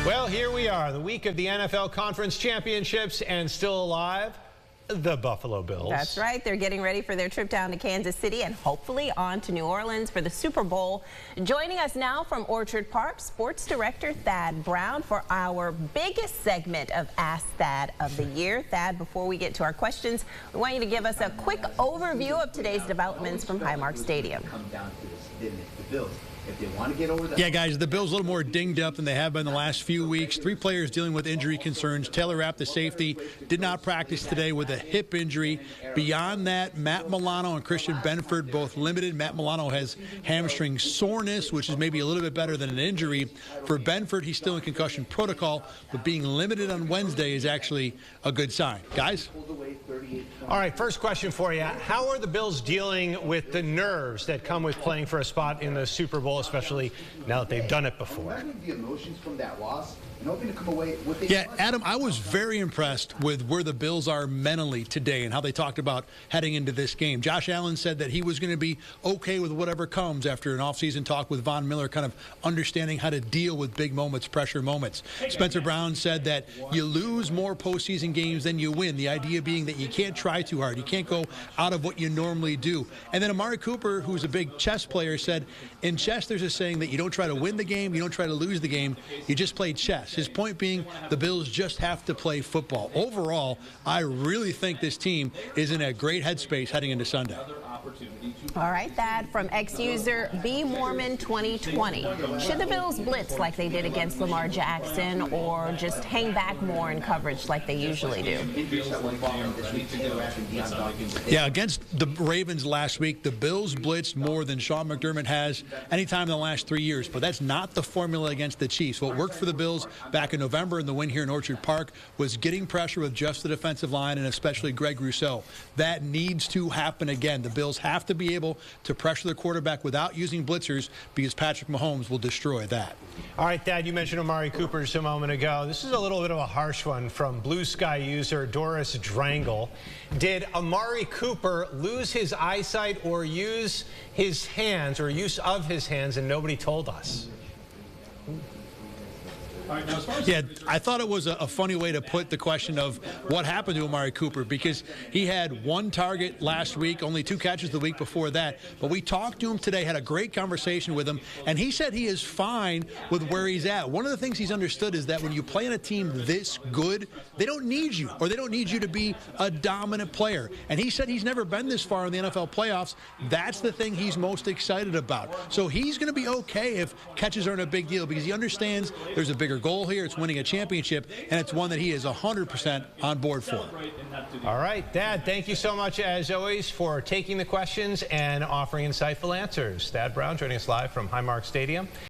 Well, here we are, the week of the NFL Conference Championships, and still alive, the Buffalo Bills. That's right. They're getting ready for their trip down to Kansas City and hopefully on to New Orleans for the Super Bowl. Joining us now from Orchard Park, Sports Director Thad Brown for our biggest segment of Ask Thad of the year. Thad, before we get to our questions, we want you to give us a quick overview of today's developments from Highmark Stadium. If they want to get over that. Yeah, guys, the Bills a little more dinged up than they have been the last few weeks. 3 players dealing with injury concerns. Taylor Rapp, the safety, did not practice today with a hip injury. Beyond that, Matt Milano and Christian Benford both limited. Matt Milano has hamstring soreness, which is maybe a little bit better than an injury. For Benford, he's still in concussion protocol, but being limited on Wednesday is actually a good sign. Guys? All right, first question for you. How are the Bills dealing with the nerves that come with playing for a spot in the Super Bowl, especially now that they've done it before? The emotions from that loss and hoping to come away with Yeah, Adam, I was very impressed with where the Bills are mentally today and how they talked about heading into this game. Josh Allen said that he was going to be okay with whatever comes after an offseason talk with Von Miller, kind of understanding how to deal with big moments, pressure moments. Spencer Brown said that you lose more postseason games than you win. The idea being that you can't try too hard. You can't go out of what you normally do. And then Amari Cooper, who's a big chess player, said in chess there's a saying that you don't try to win the game, you don't try to lose the game, you just play chess. His point being the Bills just have to play football. Overall, I really think this team is in a great headspace heading into Sunday. All right, Thad, from ex-user BMormon2020. Should the Bills blitz like they did against Lamar Jackson or just hang back more in coverage like they usually do? Yeah, against the Ravens last week, the Bills blitzed more than Sean McDermott has anytime in the last 3 years, but that's not the formula against the Chiefs. What worked for the Bills back in November in the win here in Orchard Park was getting pressure with just the defensive line and especially Greg Rousseau. That needs to happen again. The Bills have to be able to pressure the quarterback without using blitzers because Patrick Mahomes will destroy that. All right, Thad, you mentioned Amari Cooper just a moment ago. This is a little bit of a harsh one from Blue Sky user Doris Drangle. Did Amari Cooper lose his eyesight or use his hands or use of his hands and nobody told us? Yeah, I thought it was a funny way to put the question of what happened to Amari Cooper because he had 1 target last week, only 2 catches the week before that. But we talked to him today, had a great conversation with him, and he said he is fine with where he's at. One of the things he's understood is that when you play on a team this good, they don't need you, or they don't need you to be a dominant player. And he said he's never been this far in the NFL playoffs. That's the thing he's most excited about. So he's going to be okay if catches aren't a big deal because he understands there's a bigger goal here. It's winning a championship, and it's one that he is 100% on board for. All right, Thad, thank you so much, as always, for taking the questions and offering insightful answers. Thad Brown joining us live from Highmark Stadium.